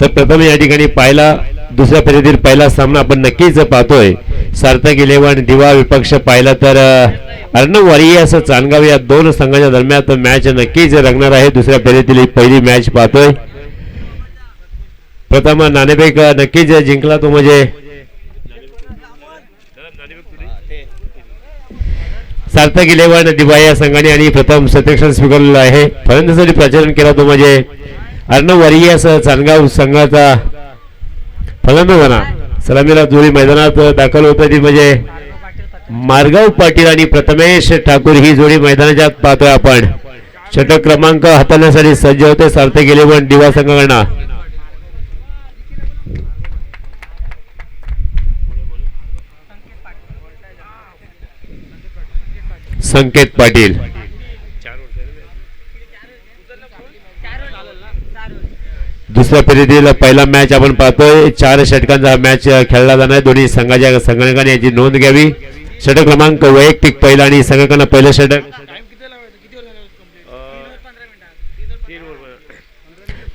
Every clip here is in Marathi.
तर प्रथम या ठिकाणी पाहिला दुसऱ्या फेरीतील पहिला सामना आपण नक्कीच पाहतोय. सार्थक इलेव्हन दिवा विपक्ष पाहिला तर अर्णव वारियास चांदगाव या दोन संघाच्या दरम्यान मॅच नक्कीच रंगणार आहे. दुसऱ्या फेरीतील पहिली मॅच पाहतोय. प्रथम नाणेफेक नक्कीच जिंकला तो म्हणजे सार्थक इलेव्हन दिवा या संघाने आणि प्रथम सत्यक्षण स्वीकारलेलं आहे. फलंदाजीसाठी प्रचारण केला तो म्हणजे अर्णव वारियास चांदगाव संघाचा फलंदाजांना सलामीला जोडी मैदानात दाखल होत ती म्हणजे मार्गव पाटील आणि प्रथमेश ठाकूर ही जोडी मैदानाच्या पाहतोय आपण. षटक क्रमांक हाताळण्यासाठी सज्ज होते सार्थक इलेव्हन दिवा संघाकडनं. संकेत पाटील दुसऱ्या फेरीतील पहिला मॅच आपण पाहतोय. 4 षटकांचा मॅच खेळला जाणार. दोन्ही संघाच्या संघटकांनी याची नोंद घ्यावी. षटक क्रमांक वैयक्तिक पहिला आणि संघटकांना पहिलं षटक.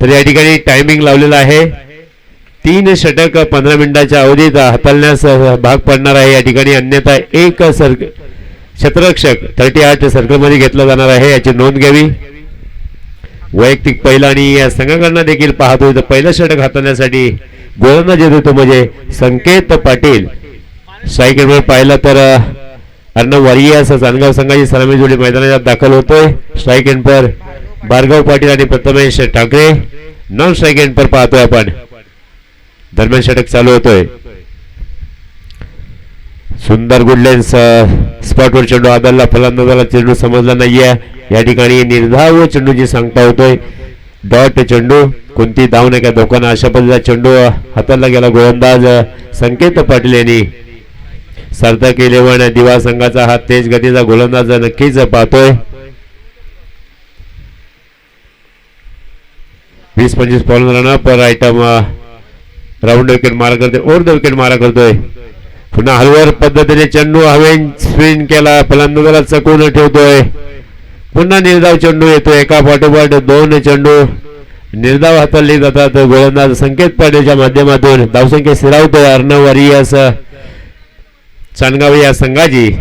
तर या ठिकाणी टायमिंग लावलेला आहे. 3 षटक 15 मिनिटाच्या अवधीत हाताळण्यास भाग पडणार आहे या ठिकाणी. अन्यथा एक क्षेत्ररक्षक 38 सर्कलमध्ये घेतला जाणार आहे याची नोंद घ्यावी. वैयक्तिक पहिला आणि या संघाकडनं देखील पाहतोय तर पहिलं षटक हाताळण्यासाठी गोलंदाज येतो म्हणजे संकेत पाटील. स्ट्राईक एंडवर पाहिलं तर अर्णव वारियास चांदगाव संघाची सलामी जोडी मैदानात दाखल होतोय. स्ट्राईक एंडवर भार्गव पाटील आणि प्रथमेश ठाकरे. नॉन स्ट्राईक एंडवर पाहतोय आपण. दरम्यान षटक चालू होतोय. सुंदर गुडलेन्स स्पॉटवर चेंडू आदलला. फलंदाजाला चेंडू समजला नाहीये या ठिकाणी. निर्धाव चेंडूची सांगता होतोय. डॉट चेंडू कोणती धाव नाही का धोकाना अशा पद्धतीचा चेंडू हाताला गेला. गोलंदाज संकेत पाटील यांनी. सार्थक इलेव्हन दिवा संघाचा हा तेज गतीचा गोलंदाज नक्कीच पाहतोय. 20-25 बॉल रन पर आयटम. राऊंड विकेट मारा करतोय. ओव्हर द विकेट मारा करतोय. पुन्हा हलवर पद्धतीने चेंडू हवेन स्पिन केला. फलंदाजाला चकवून ठेवतोय. पुन्हा निर्धाव चेंडू येतोय. एका पाठोपाठ 2 चेंडू निर्धाव हाताळले जातात. गोलंदाज संकेत पाटीलच्या माध्यमातून धावसंख्या स्थिरावतोय. अर्णव वारियास चांदगाव या संघाची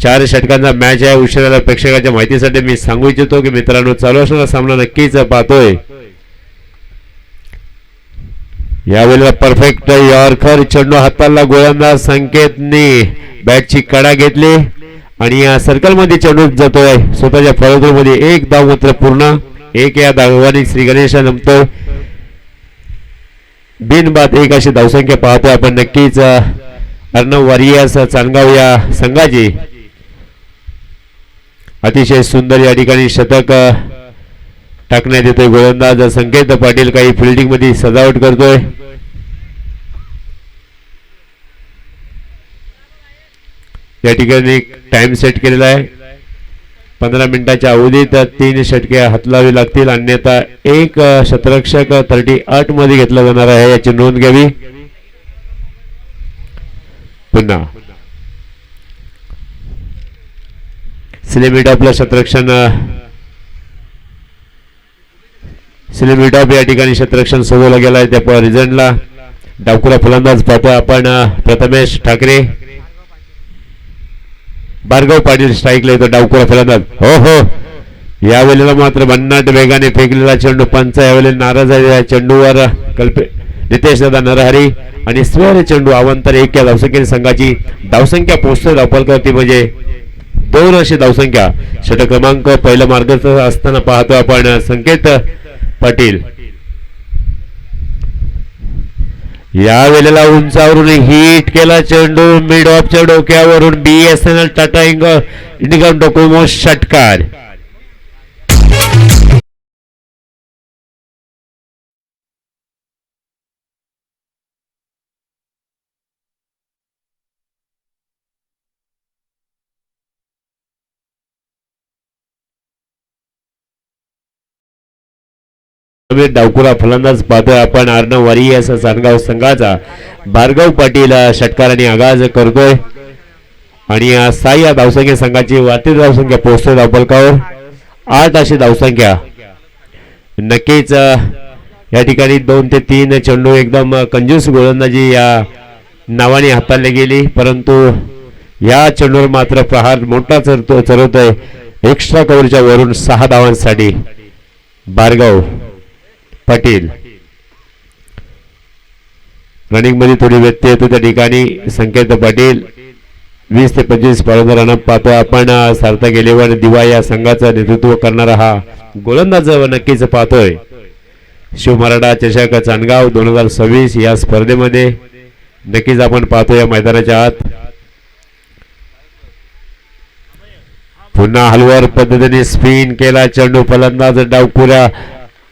4 षटकांचा मॅच आहे. उशिराला प्रेक्षकाच्या माहितीसाठी मी सांगू इच्छितो की मित्रांनो चालू असणारा सामना नक्कीच पाहतोय. यावेळेला परफेक्ट यॉर्कर चेंडू हाताला. गोलंदाज संकेतने बॅटची कडा घेतली आणि या सर्कलमध्ये चेंडू जातोय. स्वतःच्या फलंदाजीमध्ये 1 धाव मात्र पूर्ण. 1 या धावांनी श्री गणेश जमतोय. बिनबाद 1 अशी धावसंख्या पाहतोय आपण. नक्कीच अर्णव वारियास चांदगाव या संघाची अतिशय सुंदर या ठिकाणी शतक टाकण्यात येतोय. गोलंदाज संकेत पाटील काही फिल्डिंग मध्ये सजावट करतोय. या ठिकाणी टाइम सेट केलेला आहे. 15 मिनिटाच्या अवधीत 3 षटके हातलावी लागतील. अन्यथा एक क्षेत्ररक्षक 38 मध्ये घेतला जाणार आहे याची नोंद घ्यावी. पुन्हा स्लिमिट आपलं क्षेत्ररक्षण स्लिमिट ऑफ या ठिकाणी क्षेत्ररक्षण सोडवलं गेलं आहे. त्या रिझल्टला डावकुरा फलंदाज पाहतो आपण. प्रथमेश ठाकरे. भार्गव पाटील स्ट्राईकला येतो. डावकुरा फलंदाज. हो हो यावेळेला मात्र भन्नाट वेगाने फेकलेला चेंडू. पंच यावेळेला नाराज आहे या चेंडूवर. नितेश दादा नरहरी आणि स्वेर चेंडू. अवंतर 1 या धावसंख्येने संघाची धावसंख्या पोहोचतोय धावफलकावरती म्हणजे 2 अशी धावसंख्या. षटक क्रमांक पहिला मार्गस्थ असताना पाहतो आपण संकेत पाटील. या वेळेला उंचावरून हिट केला चेंडू. मिड ऑफच्या डोक्यावरून BSNL टाटा इंडिकॉम डोकोमो षटकार. डावकुरा फलंदाज पाहतोय आपण. अर्णव वारियास चांदगाव संघाचा. भार्गव पाटील षटकाराने आगाज करतोय. आणि 6 या धावसंख्या संघाची वार्षिक धावसंख्या पोहोचते धावफलकावर 8 अशी धावसंख्या. नक्कीच या ठिकाणी 2 ते 3 चेंडू एकदम कंजूस गोलंदाजी या नावाने हाताळली गेली, परंतु या चेंडूवर मात्र प्रहार मोठा चढवतोय. एक्स्ट्रा कव्हरच्या वरून 6 धावांसाठी भार्गव पाटील. रनिंग मध्ये थोडी व्यत्यय येतो त्या ठिकाणी. संकेत पाटील 20 ते 25 फलंदाज रनअप पाहतो आपण. सार्थ गेलेवर दिवा या संघाचं नेतृत्व करणारा हा गोलंदाज नक्कीच पाहतोय. शिव मराठा चषक चांदगाव 2026 या स्पर्धेमध्ये नक्कीच आपण पाहतो या मैदानाच्या आत. पुन्हा हलवर पद्धतीने स्पिन केला चेंडू. फलंदाज डावपुऱ्या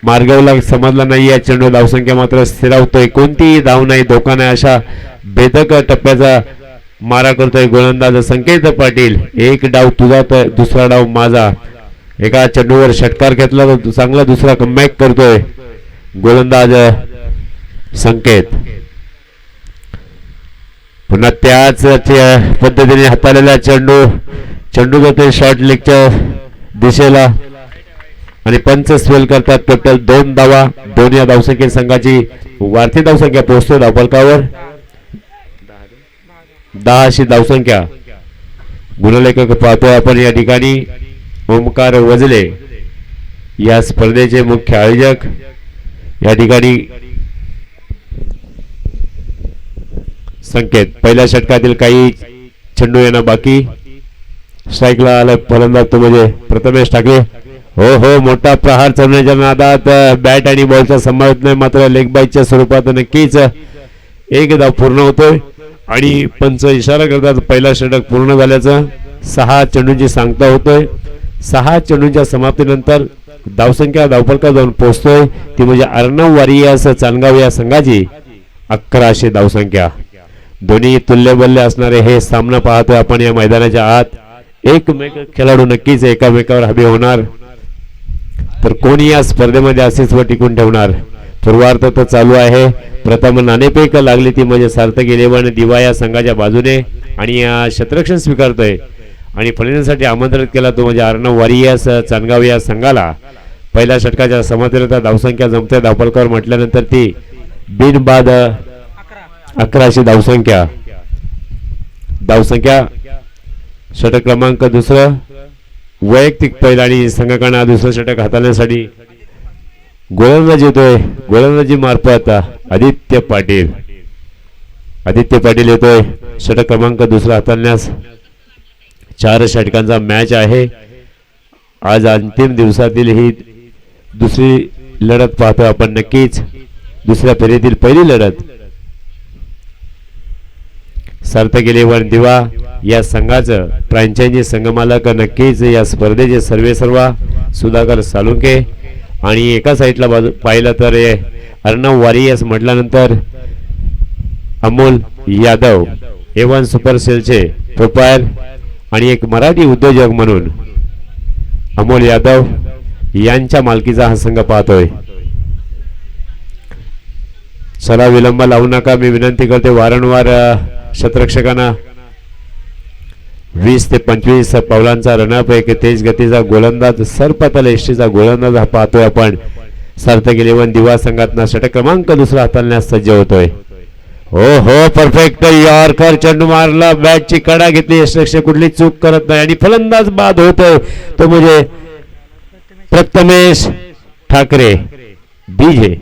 मार्गावला समजला नाही. या चेंडू धावसंख्या मात्र स्थिरावतोय. कोणतीही धाव नाही, धोका नाही अशा भेदक टप्प्याचा मारा करतोय गोलंदाज संकेत पाटील. एक डाव तुझा तर दुसरा डाव माझा. एका चेंडूवर षटकार घेतला तर चांगला दुसरा कमबॅक करतोय गोलंदाज संकेत. पुन्हा त्याच पद्धतीने हाताळलेला चेंडू जातोय शॉर्ट लेगच्या दिशेला आणि पंच स्पेल करतात. टोटल 2 धावा. 2 या धावसंख्ये संघाची वार्षिक धावसंख्या पोहोचतो धावफलकावर 10 अशी धावसंख्या. गुणलेखक पाहतोय आपण या ठिकाणी ओमकार वजले या स्पर्धेचे मुख्य आयोजक. या ठिकाणी संकेत पहिल्या षटकातील काही चेंडू येणं बाकी. स्ट्राईकला आला फलंदाज तो म्हणजे प्रथमेश ठाकरे. हो मोठा प्रहार चढवण्याच्या नादात बॅट आणि बॉलचा सांभाळत नाही, मात्र लेग बाईच्या स्वरूपात नक्कीच एक धाव पूर्ण होतोय आणि पंच इशारा करतात पहिला षटक पूर्ण झाल्याचं. 6 चेंडूंची सांगता होतोय. 6 चेंडूंच्या समाप्तीनंतर धावसंख्या धावफलकावर जाऊन पोहोचतोय ती म्हणजे अर्णव वारियास चांदगाव या संघाची 1100 धावसंख्या. दोन्ही तुल्यबल्य असणारे हे सामना पाहतोय आपण या मैदानाच्या आत. एकमेक खेळाडू नक्कीच एकामेकावर हवे होणार, तर कोणी या स्पर्धेमध्ये अस्तित्व टिकून ठेवणार. पूर्वार्ध तर चालू आहे. प्रथम नाणेफेक लागली ती म्हणजे सार्थक इलेव्हन दिवा या संघाच्या बाजूने आणि क्षेत्ररक्षण स्वीकारतोय आणि फलंदाजीसाठी आमंत्रित केला तो म्हणजे अर्णव वारियास चांदगाव या संघाला. पहिल्या षटकाच्या समाप्तीनंतर धावसंख्या जमते धावफलकावर म्हटल्यानंतर ती बिनबाद 1100 धावसंख्या. षटक क्रमांक दुसरं वैयक्तिक पहिला आणि संघाकडे दुसरं षटक हाताळण्यासाठी गोलंदाज येतोय. गोलंदाजी मार्फत आदित्य पाटील येतोय षटक क्रमांक दुसरा हाताळण्यास. 4 षटकांचा मॅच आहे. आज अंतिम दिवसातील ही दुसरी लढत पाहतोय आपण. नक्कीच दुसऱ्या फेरीतील पहिली लढत. सार्थक इलेव्हन दिवा या संघाचं फ्रँचायझी संघमालक नक्कीच या स्पर्धेचे सर्वेसर्वा सुधाकर सालुंके आणि एका साईडला पाहिलं तर अर्णव वारियास म्हटल्यानंतर अमोल यादव A1 सुपर सेलचे प्रोफाईल आणि एक मराठी उद्योजक म्हणून अमोल यादव यांच्या मालकीचा हा संघ पाहतोय. चला विलंब लावू नका, मी विनंती करते. वारंवार क्षेत्ररक्षकांना 20 ते 25 पावलांचा रनअप एक तेज गतीचा गोलंदाज सरपतल एसटीचा गोलंदाज हा पाहतोय आपण. सार्थक इलेव्हन दिवा संघातना षटक क्रमांक दुसरा हाताळण्यास सज्ज होतोय. हो परफेक्ट यॉर्कर चेंडू मारला, बॅटची कडा घेतली, यशरक्षक कुठली चूक करत नाही आणि फलंदाज बाद होतोय तो म्हणजे प्रथमेश ठाकरे बीजे.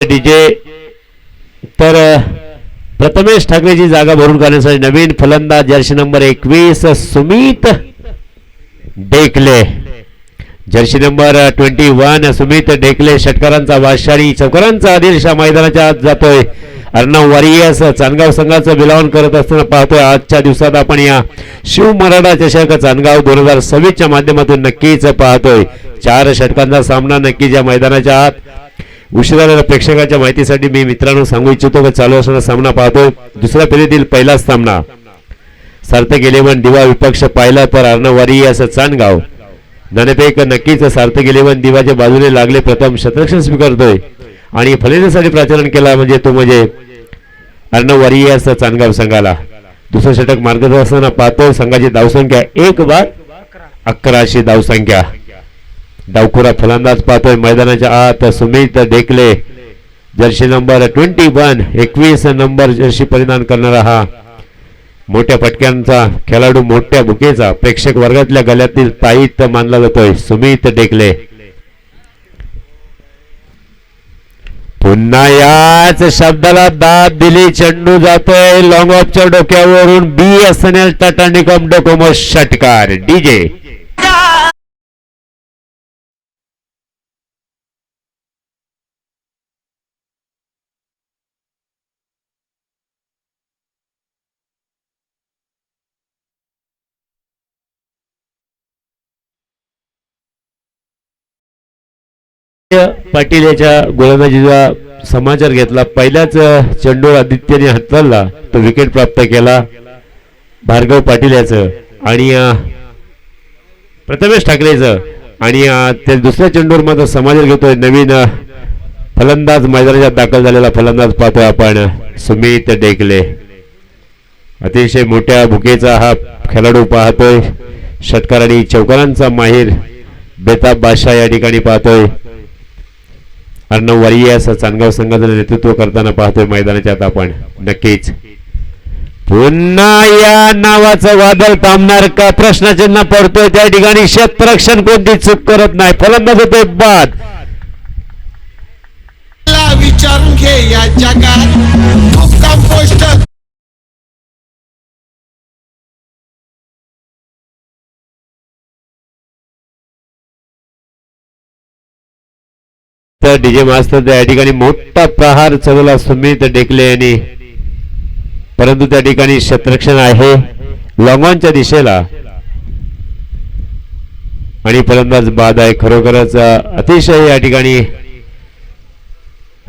डीजे तर प्रथमेश ठाकरेची जागा भरून काढण्यासाठी नवीन फलंदाज jersey number 21 Sumit Dekale. Jersey number 21 Sumit Dekale षटकारांचा वाशारी चौकारांचा आदेश मैदानाच्या आत जातोय. अर्णव वारियास चांदगाव संघाचं बिलावण करत असताना पाहतोय. आजच्या दिवसात आपण या शिव मराठा चषक चांदगाव 2026 च्या माध्यमातून नक्कीच पाहतोय. 4 षटकांचा सामना नक्कीच या मैदानाच्या आत. उशिरा आलेल्या प्रेक्षकाच्या माहितीसाठी मी मित्रांनो सांगू इच्छितो की चालू असणारा सामना पाहतो. दुसऱ्या फेरीतील पहिला सामना सार्थक इलेव्हन दिवा विपक्ष पाहिला तर अर्णवारी असं चांदगाव. नाणेफेक नक्कीच सार्थक इलेव्हन दिवाच्या बाजूने लागले. प्रथम शतरक्षण स्वीकारतोय आणि फलंदाजीसाठी प्राचारण केला म्हणजे तो म्हणजे अर्णवारी असं चांदगाव संघाला. दुसरं षटक मार्गदर्शन असताना पाहतोय. संघाची धावसंख्या 1/11 धावसंख्या. डावखुरा फलंदाज पाहतोय मैदानाच्या आत Sumit Dhekle Jersey number 21 number Jersey परिधान करणारा हा मोठ्या फटक्यांचा खेळाडू, मोठ्या भुकेचा, प्रेक्षक वर्गातल्या गळ्यातील ताईत मानला जातोय सुमित ढेकले. पुन्हा याच शब्दाला दाद दिली. चेंडू जातोय लॉंग ऑफच्या डोक्यावरून. BSNL टाटा निकम डोकोमो षटकार. डीजे पाटील याच्या गोलंदाजीचा समाचार घेतला. पहिल्याच चेंडूवर आदित्यने हाताळला, तो विकेट प्राप्त केला भार्गव पाटील याचं आणि प्रथमेश ठाकरेचं. आणि त्या दुसऱ्या चेंडूवर मात्र समाचार घेतोय नवीन फलंदाज मैदानात दाखल झालेला फलंदाज पाहतोय आपण सुमित ढेकले. अतिशय मोठ्या भुकेचा हा खेळाडू पाहतोय. षटकार आणि चौकारांचा माहीर बेताब बादशाह या ठिकाणी पाहतोय. अर्णव वारियास चांदगाव संघाचं नेतृत्व करताना पाहतोय मैदानाच्या आत आपण. नक्कीच पुन्हा या नावाचं वादळ थांबणार का प्रश्नचिन्ह पडतोय. त्या ठिकाणी क्षेत्ररक्षण कोणती चूक करत नाही. फलंदाज होतोय बाद. विचारून घे या जगात कंपोस्ट तर डीजे मास्तर त्या ठिकाणी मोठा प्रहार चढवला सुमित ढेकले यांनी, परंतु त्या ठिकाणी क्षेत्ररक्षण आहे लॉंगॉनच्या दिशेला आणि फलंदाज बाद आहे. खरोखरच अतिशय या ठिकाणी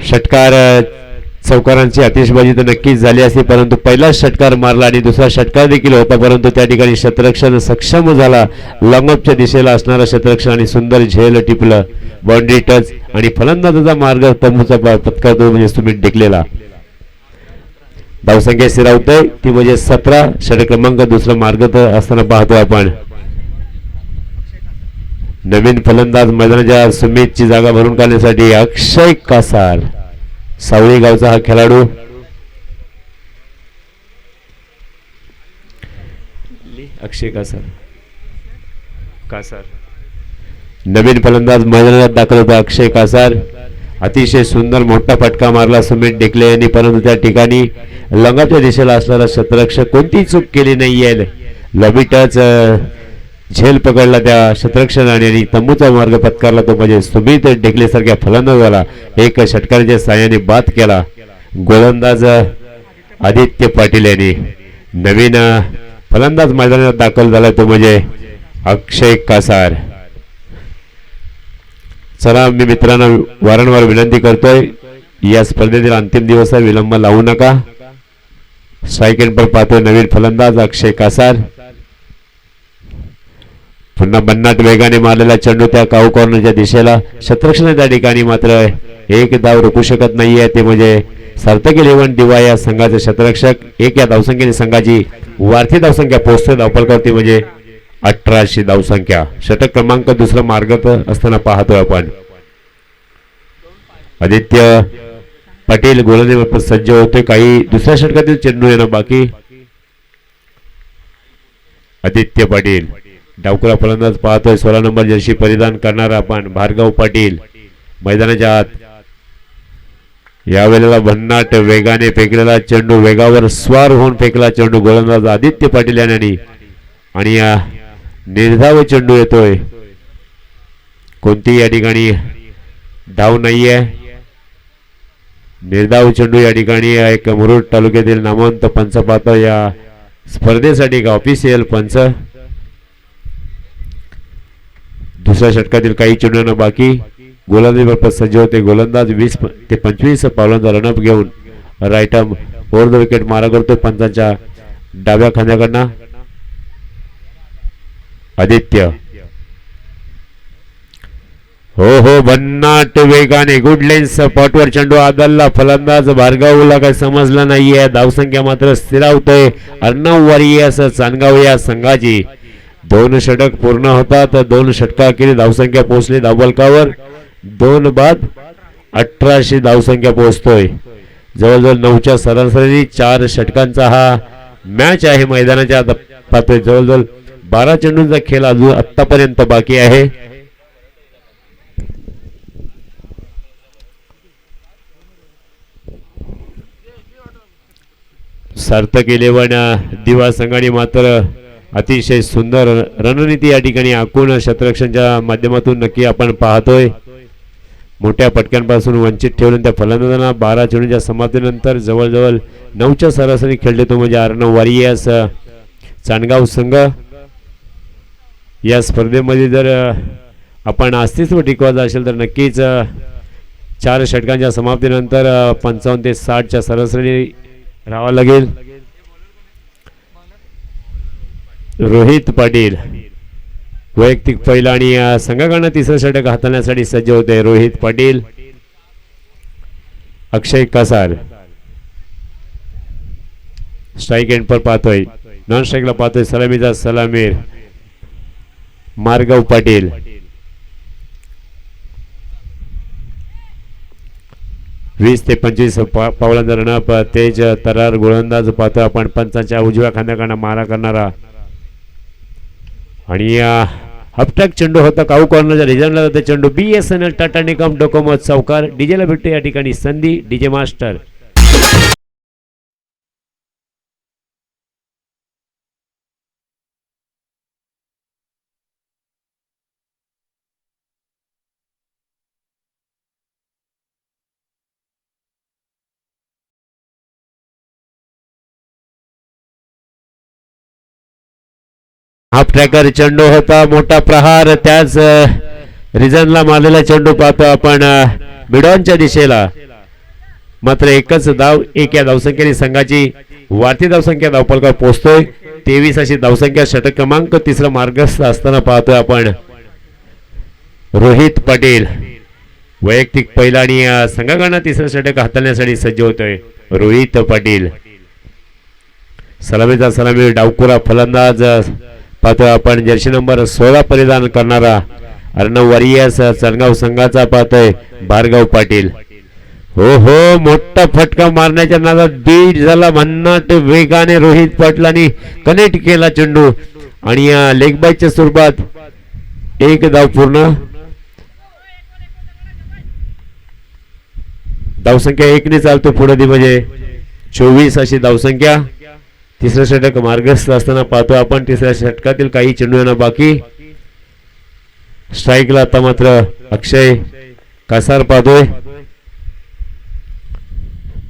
षटकार चौकारांची आतिषबाजी तर नक्कीच झाली असती, परंतु पहिला षटकार मारला आणि दुसरा षटकार देखील होता, परंतु त्या ठिकाणी क्षेत्ररक्षण सक्षम झाला. लॉंगऑफच्या दिशेला असणारा क्षेत्ररक्षण आणि सुंदर झेल टिपलं बाउंड्री टच आणि फलंदाजाचा मार्ग तंबूचा पत्करतो म्हणजे सुमित ढेकलेला. धावसंख्या स्थिरावतोय ती म्हणजे 17. षटक क्रमांक दुसरा मार्ग असताना पाहतो आपण. नवीन फलंदाज मैदानाच्या सुमितची जागा भरून काढण्यासाठी अक्षय कासार, सावळी गावचा हा खेळाडू. अक्षय कासार नवीन फलंदाज मैदानात दाखल होता. अक्षय कासार अतिशय सुंदर मोठा फटका मारला सुमित ढेकले यांनी, परंतु त्या ठिकाणी लंगाच्या दिशेला असणारा क्षेत्ररक्षक कोणतीही चूक केली नाहीये. लॉबी टच झेल पकडला त्या क्षेत्ररक्षणाने आणि तंबूचा मार्ग पत्कारला तो म्हणजे सुमित ढेकले सारख्या फलंदाजाला एक षटकाराच्या साहाय्याने बाद केला गोलंदाज आदित्य पाटील यांनी. नवीन फलंदाज मैदानात दाखल झाला तो म्हणजे अक्षय कासार. चला मी मित्रांनो वारंवार विनंती करतोय, या स्पर्धेतील अंतिम दिवस आहे, विलंब लावू नका. स्ट्राईक एंड पर पाहतोय नवीन फलंदाज अक्षय कासार. पुन्हा बन्नाट वेगाने मारलेला चेंडू त्या काऊ कॉर्नरच्या दिशेला. क्षेत्ररक्षण त्या ठिकाणी मात्र एक धाव रोखू शकत नाहीये, ते म्हणजे सार्थक इलेव्हन दिवा या संघाचे क्षेत्ररक्षक. एक या धावसंख्येने संघाची वार्षिक धावसंख्या पोहोचते धावफलकावरती म्हणजे 1800 धावसंख्या. षटक क्रमांक दुसरा मार्गात असताना पाहतोय आपण. आदित्य पाटील गोलंदाजीवर सज्ज होते. काही दुसऱ्या षटकातील चेंडू येणं बाकी. आदित्य पाटील डावखुरा फलंदाज पाहतोय. 16 नंबर जर्सी परिधान करणारा आपण भार्गव पाटील मैदानाच्या आत. यावेळेला भन्नाट वेगाने फेकलेला चेंडू, वेगावर स्वार होऊन फेकला चेंडू गोलंदाज आदित्य पाटील यांनी आणि निर्धाव चेंडू येतोय. कोणतीही या ठिकाणी धाव नाहीये. निर्धाव चेंडू या ठिकाणी एक मुरुड तालुक्यातील नामवंत पंच पाहतो या स्पर्धेसाठी एक ऑफिशियल पंच. दुसऱ्या षटकातील काही चेंडूंना बाकी. गोलंदाजी बरोबर सज्ज होते. गोलंदाज 20 ते 25 पावलांचा रनअप घेऊन right arm over the wicket मारा करतो पंचांच्या डाव्या खांद्याकडनं. आदित्य हो भन्नाट वेगाने गुड लेन्स पॉटवर चेंडू आदलला. फलंदाज भार्गवला काही समजलं नाहीये. धावसंख्या मात्र स्थिरावतोय. अर्णव वारियस चांदगाव या संघाची 2 षटक पूर्ण होतात. 2 षटकाखेरी धावसंख्या पोहोचली धावफलकावर 2 बाद 1800 धावसंख्या पोहोचतोय. जवळजवळ 9च्या सरासरी 4 षटकांचा हा मॅच आहे. मैदानाच्या पातळीत जवळजवळ 12 चेंडूंचा खेळ अजून आतापर्यंत बाकी आहे. सार्थक 11 दिवा संघाने मात्र अतिशय सुंदर रणनीती या ठिकाणी आखून क्षेत्ररक्षणाच्या माध्यमातून नक्की आपण पाहतोय. मोठ्या पटक्यांपासून वंचित ठेवून त्या फलंदाजांना 12 चेंडूंच्या समाप्तीनंतर जवळजवळ 9च्या सरासरी खेळले तो म्हणजे अर्णव वारियस चांदगाव संघ. या स्पर्धेमध्ये जर आपण अस्तित्व टिकवायचं असेल तर नक्कीच 4 षटकांच्या समाप्तीनंतर 55 ते 60च्या सरासरी राहावं लागेल. रोहित पाटील वैयक्तिक पहिला आणि संघाकडनं 3रं षटक हाताळण्यासाठी सज्ज होते. रोहित पाटील. अक्षय कसार स्ट्राईक एंड पर पाहतोय. नॉन स्ट्राईकला पाहतोय सलामीचा सलामीर मार्गव पाटील. वीस ते 25 पावलांचा रनअप तेज तरार गोलंदाज पाहतो आपण. पंचांच्या उजव्या खांद्याकडनं मारा करणारा आणि हपटॅक चेंडू होता. काऊ कॉर्नरच्या रिजनला जाते चेंडू. BSNL टाटा निकम डोकोमो चौकार. डीजेला भेटतो या ठिकाणी संधी. डीजे मास्टर हाफ ट्रॅकर चेंडू होता. मोठा प्रहार त्याच रिजनला मारलेला चेंडू पाहतो आपण मिडॉनच्या दिशेला. मात्र एकच धाव. एक या धावसंख्येने संघाची वाढती धावसंख्या धावफलकावर पोहोचतोय. 23 अशी धावसंख्या षटक क्रमांक 3 मार्गस्थ असताना पाहतोय आपण. रोहित पाटील वैयक्तिक पहिला आणि संघाकडनं 3रं षटक हाताळण्यासाठी सज्ज होतोय. रोहित पाटील. सलामीचा सलामी डावकुरा फलंदाज पाहतोय आपण. जर्सी नंबर 16 परिधान करणारा अर्णव वारियस चांदगाव संघाचा पाहतोय भार्गव पाटील. हो मोठा फटका मारण्याच्या नादात बीट झाला. भन्नाट वेगाने रोहित पाटलांनी कनेक्ट केला चेंडू आणि लेग बायच्या स्वरूपात 1 धाव पूर्ण. धावसंख्या 1 ने चालतो पुढे ती म्हणजे 24 अशी धावसंख्या. 3रं षटक मार्गस्थ असताना पाहतो आपण. 3ऱ्या षटकातील काही चेंडू यांना बाकी. स्ट्राईकला आता मात्र अक्षय कासार पाहतोय.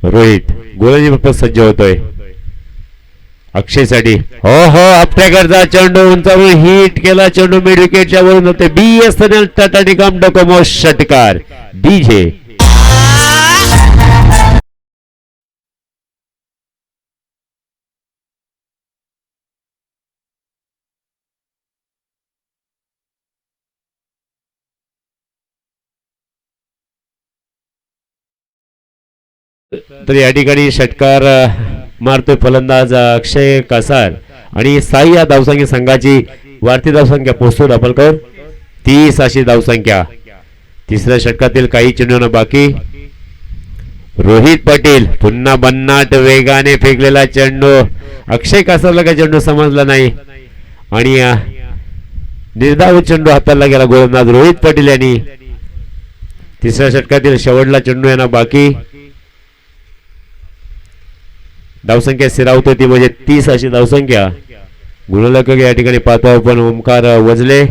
रोहित गोलंदाजी बाबत सज्ज होतोय अक्षय साठी. हो अपट्याकडचा चेंडू उंचावून हिट केला चेंडू. मिड विकेटच्या वरून होते. BSNL टाटा निकम डोकोमो षटकार. डीजे तर या ठिकाणी षटकार मारतोय फलंदाज अक्षय कासार आणि 6 या धावसंख्या संघाची वाढती धावसंख्या पोहोचतो धावफलकावर 30 अशी धावसंख्या. 3ऱ्या षटकातील काही चेंडूंना बाकी. रोहित पाटील पुन्हा भन्नाट वेगाने फेकलेला चेंडू. अक्षय कासारला काही चेंडू समजला नाही आणि निर्धाव चेंडू हाताला गेला गोलंदाज रोहित पाटील यांनी. 3ऱ्या षटकातील शेवटला चेंडू यांना बाकी. धावसंख्या स्थिरावतो ती म्हणजे 30 अशी धावसंख्या. गुणलक या ठिकाणी पाहतो आपण ओमकार वजले.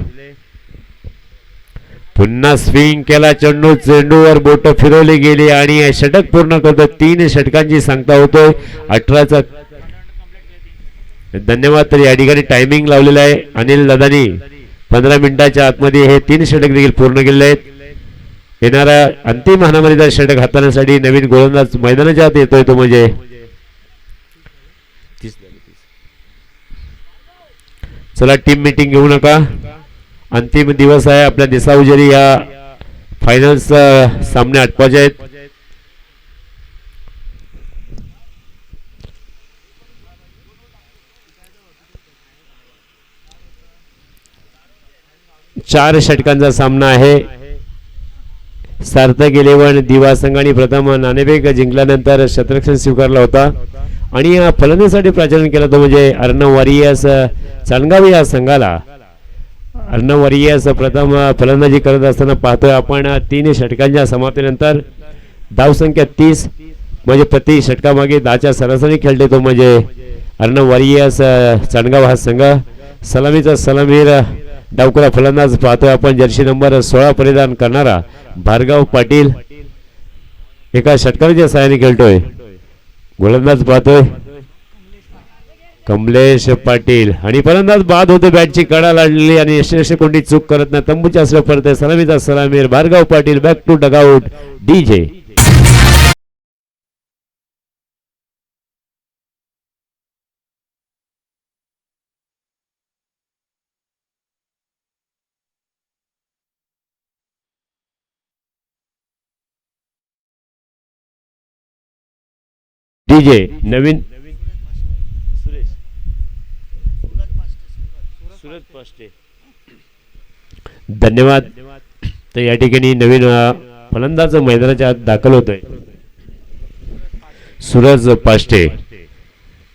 पुन्हा स्विंग केला चेंडू. चेंडूवर बोट फिरवली गेली आणि षटक पूर्ण करतो. 3 षटकांची सांगता होतोय 18चा. धन्यवाद. तर या ठिकाणी टायमिंग लावलेला आहे अनिल दादानी. 15 मिनिटाच्या आतमध्ये हे 3 षटक देखील पूर्ण केलेले आहेत. येणाऱ्या अंतिम हाणामारीचा षटक हाताळण्यासाठी नवीन गोलंदाज मैदानाच्या आत येतोय तो म्हणजे चला टीम मीटिंग घेऊ नका. अंतिम दिवस आहे आपल्या दिसा उजेरी या फायनल्स सामने आटपायचे आहेत. चार षटकांचा सामना आहे. सार्थक 11 दिवा संघाने प्रथम नाणेफेक जिंकल्यानंतर शतरक्षण स्वीकारला होता आणि या फलंदाजीसाठी प्राचार्य केला तो म्हणजे अर्णव वारियास चांदगाव या संघाला. अर्णव वारियास प्रथम फलंदाजी करत असताना पाहतोय आपण 3 षटकांच्या समाप्तीनंतर धावसंख्या 30 म्हणजे प्रति षटकामागे 10च्या सरासरी खेळते तो म्हणजे अर्णव वारियास चांदगाव हा संघ. सलामीचा सलामीर डावखुरा फलंदाज पाहतोय आपण जर्सी नंबर 16 परिधान करणारा भार्गव पाटील एका षटकाराच्या सहाय्याने खेळतोय. गोलंदाज पाहतोय कमलेश पाटील आणि फलंदाज बाद होतो. बॅटची कडा लाडली आणि यशस्वी कोणती चूक करत नाही. तंबूच्या असल्या परत सलामीचा सलामीर Bhargav Patil back to dugout DJ. DJ नवीन धन्यवाद. तर या ठिकाणी नवीन फलंदाज मैदानाच्या आत दाखल होतोय. सूरज पाष्टे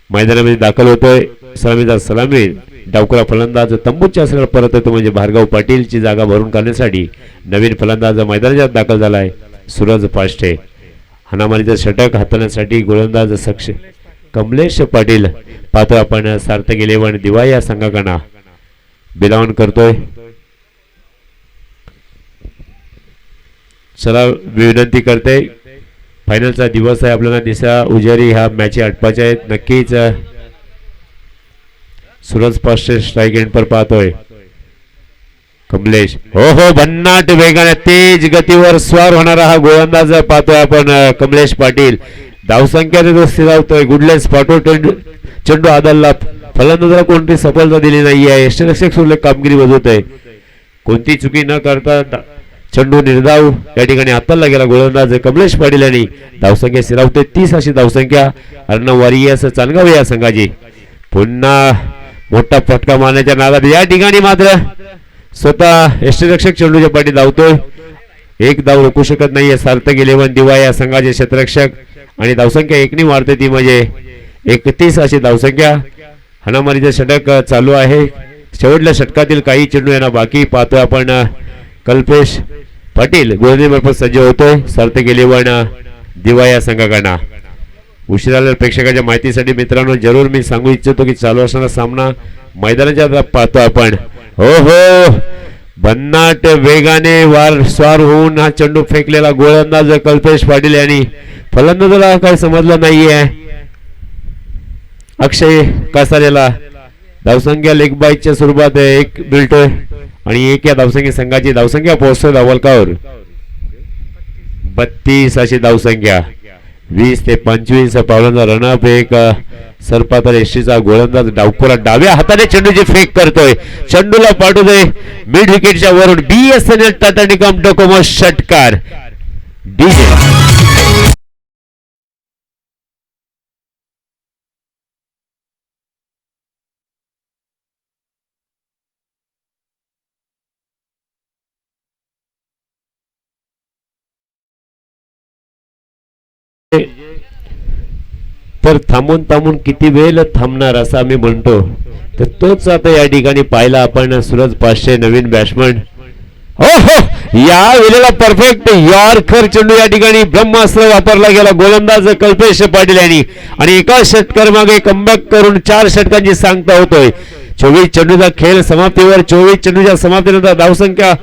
मैदानामध्ये दाखल होतोय. सलामीचा सलामी डावखुरा फलंदाज तंबूच्या असल्यावर परत येतो म्हणजे भार्गव पाटीलची जागा भरून काढण्यासाठी नवीन फलंदाज मैदानाच्या आत दाखल झालाय सूरज पाष्टे. हाणामारीचं षटक हाताळण्यासाठी गोलंदाज सक्ष कमलेश पाटील पाहतो आपण सार्थक 11 दिवा या संघाकडे बिलावण करतोय. चला विनंती करते फायनलचा दिवस आहे आपल्याला दिसा उजेरी ह्या मॅची आटपायच्या आहेत. नक्कीच सूरज पाष्टे स्ट्राईक एंड पर पाहतोय कमलेश. हो भन्नाट वेगाने तेज गतीवर स्वार होणारा हा गोलंदाज पाहतोय आपण कमलेश पाटील. धावसंख्याने तो स्थिरावतोय. गुडलेस पाठवून चेंडू आदलला. फलंदाजाला कोणती सफलता दिली नाही आहे. यष्टिरक्षक सुरलेख कामगिरी बजावतोय. कोणती चुकी न करता चेंडू निर्धाव या ठिकाणी हाताला गेला गोलंदाज कमलेश पाटील यांनी. धावसंख्या स्थिरावतोय 30 अशी धावसंख्या अर्णव वारियास चांदगाव या संघाची. पुन्हा मोठा फटका मारण्याच्या नादात या ठिकाणी मात्र स्वतः यष्टिरक्षक चेंडूच्या पाठी धावतोय. एक धाव रोखू शकत नाहीये सार्थक 11 दिवा या संघाचे क्षेत्ररक्षक आणि धावसंख्या 1 ने वाढते ती म्हणजे 31 अशी धावसंख्या. हाणामारीचे षटक चालू आहे. शेवटल्या षटकातील काही चेंडू यांना बाकी पाहतोय आपण कल्पेश पाटील गोलंदाजीमार्फत सज्ज होतोय सार्थक 11 दिवा या संघाकडे. उशिरा प्रेक्षकाच्या माहितीसाठी मित्रांनो जरूर मी सांगू इच्छितो की चालू असणारा सामना मैदानाच्या पाहतो आपण. हो भन्नाट वेगाने स्वार होऊन हा चेंडू फेकलेला गोलंदाज कल्पेश पाटील यांनी. फलंदाजाला काही समजलं नाहीये. अक्षय कासारेला धावसंख्या लेग बाईच्या स्वरूपात 1 मिळतोय आणि 1 या धावसंख्या संघाची धावसंख्या पोहोचतोय धावलकावर 32 अशी धावसंख्या. 20 ते 25 पावलांचा रनअप. एक सरपातर एसटीचा गोलंदाज डावखुरा डाव्या हाताने चेंडूची फेक करतोय. चेंडूला पाठवतोय मिड विकेटच्या वरून BSNL टाटा निकम डोकोमो षटकार डीजे. तर थांबून थांबून किती वेळ थांबणार असं आम्ही म्हणतो तर तोच आता या ठिकाणी पाहिला आपण. सूरज पाष्टे नवीन बॅट्समन. हो या वेळेला परफेक्ट यॉर्कर चेंडू या ठिकाणी ब्रह्मास्त्र वापरला गेला गोलंदाज कल्पेश पाटील यांनी आणि एका षटकार मागे कमबॅक करून 4 षटकांची सांगता होतोय. 24 चेंडूचा खेळ समाप्तीवर. 24 चेंडूच्या समाप्तीनंतर धावसंख्या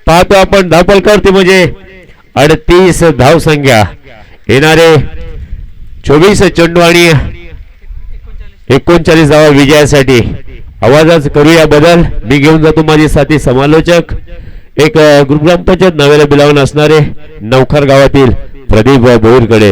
पाहतो आपण धावपलकावरती म्हणजे 38 धावसंख्या. येणारे 24 चेंडू आणि 39 धावा विजयासाठी. आवाजाच करूया बदल. मी घेऊन जातो माझे साथी समालोचक एक ग्रुप ग्रामपंचायत नव्याला बिलावून असणारे नवखर गावातील प्रदीप भोईरकडे.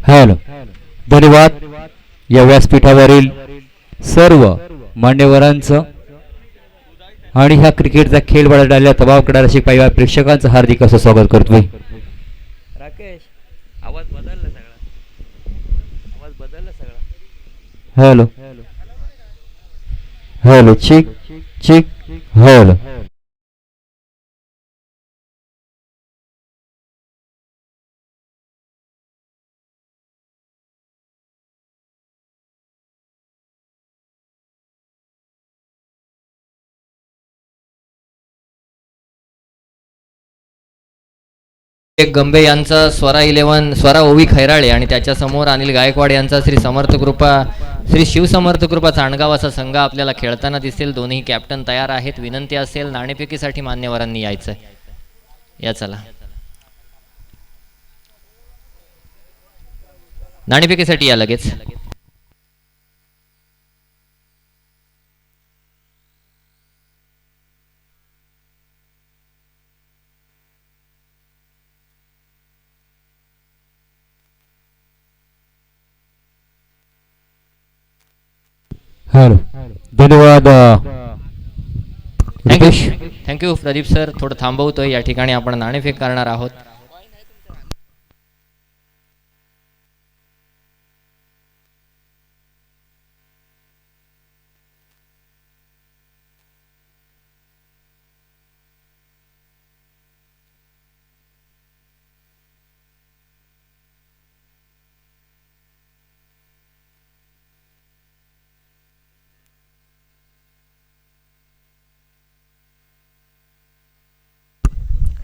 हॅलो, धन्यवाद या व्यासपीठावरील सर्व मान्यवरांचं आणि ह्या क्रिकेटचा खेळ बळावलेल्या तबावकडे रसिक पाहिजे प्रेक्षकांचं हार्दिक असं स्वागत करतोय. राकेश, आवाज बदलला सगळा. हॅलो हॅलो, चिक चिक, हॅलो. गंबे यांचा स्वरा 11 स्वरा ओवी खैराळे आणि त्याच्या समोर अनिल गायकवाड यांचा श्री समर्थ कृपा श्री शिवसमर्थ कृपा चांडगाव असा संघ आपल्याला खेळताना दिसेल. दोन्ही कॅप्टन तयार आहेत. विनंती असेल नाणेफेकीसाठी मान्यवरांनी यायचं. या चला, नाणेफेकीसाठी या लगेच. हॅलो, धन्यवाद रितेश. Thank you Pradeep sir. थोडं थांबवतोय. या ठिकाणी आपण नाणेफेक करणार आहोत.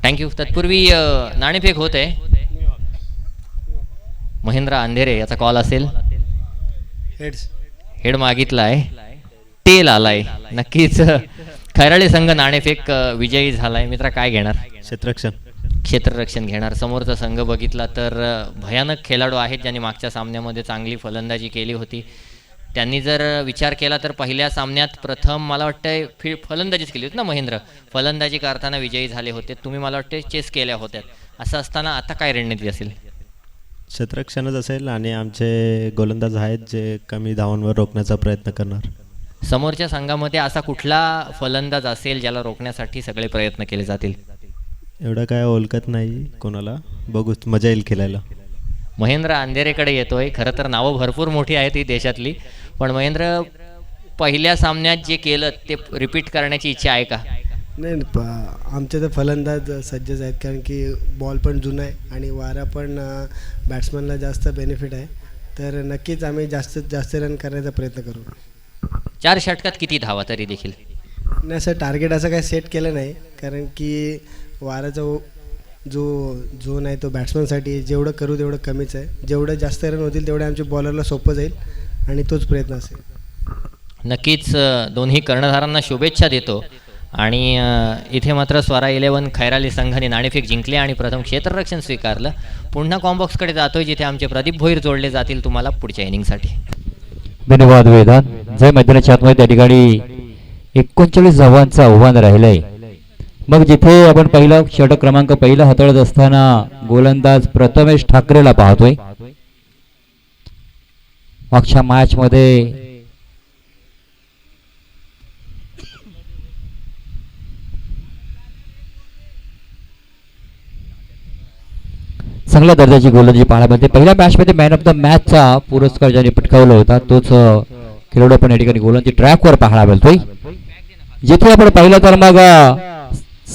थँक्यू. तत्पूर्वी नाणेफेक होत आहे. महेंद्र अंधेरे याचा कॉल असेल. हेड मागितला आहे, टेल आलाय. नक्कीच खैराळे संघ नाणेफेक विजयी झालाय. मित्रा, काय घेणार? क्षेत्ररक्षण घेणार. समोरचा संघ बघितला तर भयानक खेळाडू आहेत ज्यांनी मागच्या सामन्यामध्ये चांगली फलंदाजी केली होती. त्यांनी जर विचार केला तर पहिल्या सामन्यात प्रथम मला वाटतं फलंदाजीच केली होती ना महेंद्र. फलंदाजी करताना विजयी झाले होते. तुम्ही मला वाटतं चेस केल्या होत्या. असं असताना आता काय रणनीती असेल? क्षेत्ररक्षणच असेल आणि आमचे गोलंदाज आहेत जे कमी धावांवर रोखण्याचा प्रयत्न करणार. समोरच्या संघामध्ये असा कुठला फलंदाज असेल ज्याला रोखण्यासाठी सगळे प्रयत्न केले जातील? एवढं काय ओळखत नाही कोणाला, बघू, मजा येईल खेळायला. महेंद्र अंधेरेकडे येतोय. खरं तर नावं भरपूर मोठी आहेत ही देशातली, पण महेंद्र, पहिल्या सामन्यात जे केलं ते रिपीट करण्याची इच्छा आहे का? नाही, आमचे तर फलंदाज सज्जच आहेत, कारण की बॉल पण जुना आहे आणि वारा पण बॅट्समनला जास्त बेनिफिट आहे. तर नक्कीच आम्ही जास्तीत जास्त रन करण्याचा प्रयत्न करू. 4 षटकात किती धावा तरी देखील? नाही, असं टार्गेट असं काही सेट केलं नाही, कारण की वाराचा जो झोन आहे तो बॅट्समनसाठी जेवढं करू तेवढं कमीच आहे. जेवढं जास्त रन होतील तेवढे आमच्या बॉलरला सोपं जाईल आणि तोच प्रयत्न असेल. नक्कीच दोन्ही कर्णधारांना शुभेच्छा देतो. आणि इथे मात्र स्वरा 11 खैराली संघाने नाणेफेक जिंकले आणि प्रथम क्षेत्ररक्षण स्वीकारलं. पुन्हा कॉम्बॉक्सकडे जातोय जिथे आमचे प्रदीप भोईर जोडले जातील तुम्हाला पुढच्या इनिंगसाठी. धन्यवाद वेदांत. जय मैदानाच्या आतमध्ये त्या ठिकाणी 39 धावांचं आव्हान राहिलंय. मग जिथे आपण पहिला षटक क्रमांक पहिला हाताळत असताना गोलंदाज प्रथमेश ठाकरेला पाहतोय. मागच्या मॅच मध्ये चांगल्या दर्जाची गोलंदाजी पाहायला मिळते. पहिल्या मॅच मध्ये मॅन ऑफ द मॅचचा पुरस्कार ज्याने पटकावला होता तोच खेळाडू पण या ठिकाणी गोलंदाजी ट्रॅकवर पाहायला मिळतोय. जिथे आपण पाहिलं तर मग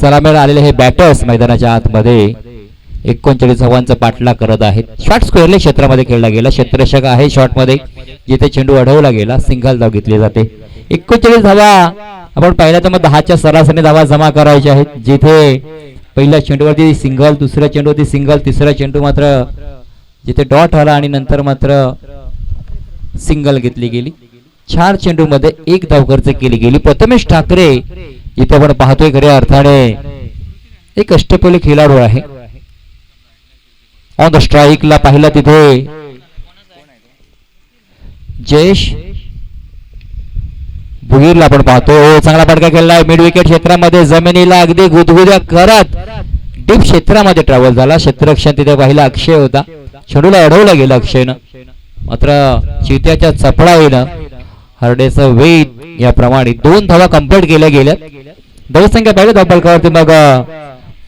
सलामीला आलेले हे बॅटर्स मैदानाच्या आतमध्ये 39 धावांचा पाठलाग करत आहेत. शॉर्ट स्क्वेअरले क्षेत्रामध्ये खेळला गेला. क्षेत्ररक्षक आहे शॉर्ट मध्ये, जिथे चेंडू अडवला गेला सिंगल धाव घेतली जाते. 39 धावा आपण पाहिलं तर मग 10च्या सरासरी धावा जमा करायच्या आहेत. जिथे पहिल्या चेंडूवरती सिंगल, दुसऱ्या चेंडूवरती सिंगल, तिसरा चेंडू मात्र जिथे डॉट आला आणि नंतर मात्र सिंगल घेतली गेली. 4 चेंडूमध्ये 1 धाव खर्च केली गेली. प्रथमेश ठाकरे इथे आपण पाहतोय खऱ्या अर्थाने एक अष्टपैलू खेळाडू आहे. ऑन द स्ट्राईकला पाहिलं तिथे जयेश भुईरला आपण पाहतो. चांगला फटका खेळलाय मिड विकेट क्षेत्रामध्ये, जमिनीला अगदी गुदगुद्या करत डीप क्षेत्रामध्ये ट्रॅव्हल झाला. क्षेत्ररक्षण तिथे पाहिला अक्षय होता. चेंडूला अडवला गेला अक्षयनं, मात्र चित्याच्या चपळाईनं हरडेचं वेट याप्रमाणे 2 धावा कंप्लीट केल्या गेल्या. धावसंख्या पहिल्या धावफलकावरती मग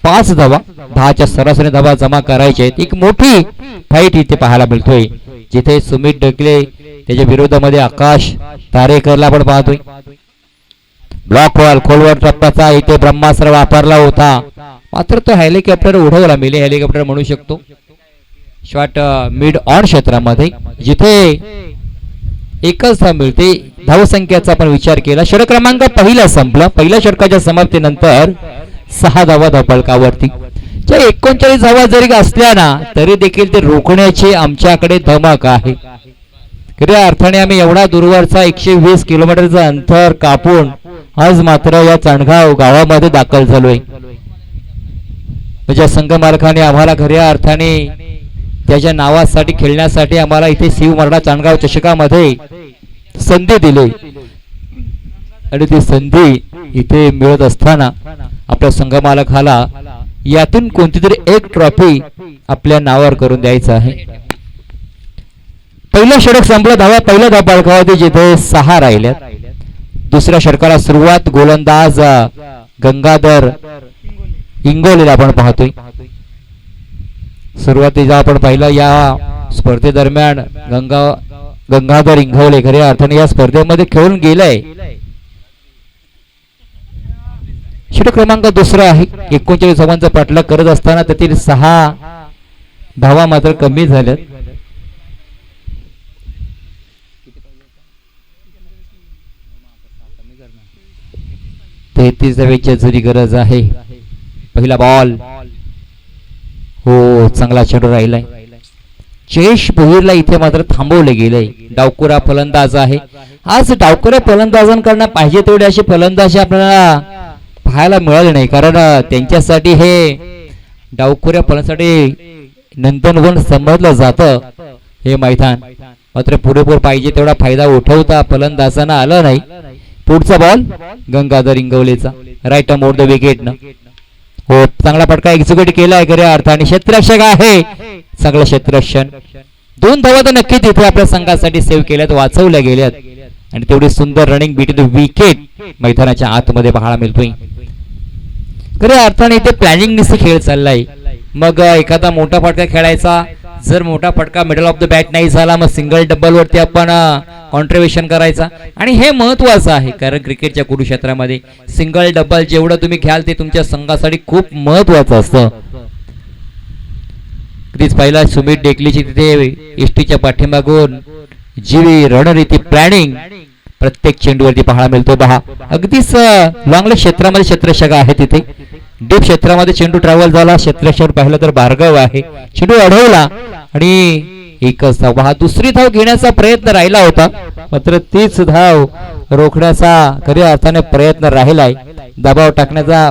5 धावा, 10च्या सरासरी धावा जमा करायच्या आहेत. एक मोठी फाईट इथे पाहायला मिळतोय, जिथे सुमित ढकले त्याच्या विरोधामध्ये आकाश तारेकरला आपण पाहतोय. ब्लॉक वॉल खोलवर टप्प्याचा इथे ब्रह्मास्त्र वापरला होता, मात्र तो हेलिकॉप्टर उडवला, मिली हेलिकॉप्टर म्हणू शकतो. शॉट मिड ऑन क्षेत्रामध्ये जिथे एकच धाव मिळते. धावसंख्येचा आपण विचार केला, षटक क्रमांक पहिला संपला. पहिल्या षटकाच्या समाप्तीनंतर 6 धावा धावफलकावरती. 39 धावा जरी असल्या ना तरी देखील ते रोखण्याची आमच्याकडे धमक आहे. खऱ्या अर्थाने आम्ही एवढा दूरवरचा 120 किलोमीटरचा अंतर कापून आज मात्र या चांडगाव गावामध्ये दाखल झालोय. म्हणजे संघ मालकाने आम्हाला खऱ्या अर्थाने त्याच्या नावासाठी खेळण्यासाठी आम्हाला इथे शिव मराठा चांडगाव चषकामध्ये संधी दिली आणि ती संधी इथे मिळत असताना आपल्या संघ मालकाला यातून कोणती तरी एक ट्रॉफी आपल्या नावावर करून द्यायचं आहे. पहिलं षटक संपलं, धावा पहिल्या धावफलकावरती जिथे 6 राहिल्यात. दुसऱ्या षटकाला सुरुवात गोलंदाज गंगाधर इंगोलेला आपण पाहतोय. सुरुवातीला आपण पाहिलं या स्पर्धेदरम्यान गंगाधर इंगोले खऱ्या अर्थाने या स्पर्धेमध्ये खेळून गेलाय. षटक क्रमांक दुसरा आहे. 39 धावांचा पाठलाग करत असताना त्यातील 6 धावा मात्र कमी झाल्यात. 33 धावेची जरी गरज आहे. पहिला बॉल, हो चांगला चेंडू राहिलाय. जयेश भोईरला इथे मात्र थांबवले गेले. डावखुरा फलंदाज आहे. आज डावखुऱ्या फलंदाजांकडनं पाहिजे तेवढे असे फलंदाज आपल्याला पाहायला मिळाले नाही, कारण त्यांच्यासाठी हे डावखुऱ्या फलंदाजासाठी नंदनवन समजलं जातं हे मैदान. मात्र पुरेपूर पाहिजे तेवढा फायदा उठवता फलंदाजांना आला नाही. पुढचा बॉल गंगाधर इंगवलेचा, राईट मोड द विकेट न. हो चांगला फटका एक्झिक्यूट केलाय खऱ्या अर्थाने. क्षेत्ररक्षक आहे, चांगलं क्षेत्ररक्षण. 2 धावा तर नक्की तिथे आपल्या संघासाठी सेव्ह केल्यात, वाचवल्या गेल्यात आणि तेवढी सुंदर रनिंग बिटवीन द विकेट मैदानाच्या आतमध्ये पाहायला मिळतोय. खऱ्या अर्थाने इथे प्लॅनिंग निश्चित खेळ चाललाय. मग एखादा मोठा फटका खेळायचा, जर मोठा फटका मिडल ऑफ द बॅट नाही झाला मग सिंगल डबल वरती आपण कॉन्ट्रिब्युशन करायचा. आणि हे महत्वाचं आहे, कारण क्रिकेटच्या कुरुक्षेत्रामध्ये सिंगल डबल जेवढं तुम्ही खेळाल ते तुमच्या संघासाठी खूप महत्वाचं असतं. क्रीज पहिला सुमित डेकलीची तिथे एसटीच्या पाठीमागून जीवी रणनीती प्लॅनिंग प्रत्येक चेंडूवरती पाहायला मिळतो. पहा अगदीच लॉंगले क्षेत्रामध्ये क्षेत्ररक्षक आहे. तिथे डीप क्षेत्रामध्ये चेंडू ट्रॅव्हल झाला. क्षेत्ररक्षक पाहिलं तर भार्गव आहे. चेंडू अडवला आणि एकच धाव. हा दुसरी धाव घेण्याचा प्रयत्न राहिला होता, मात्र तीच धाव रोखण्याचा खऱ्या अर्थाने प्रयत्न राहिलाय. दबाव टाकण्याचा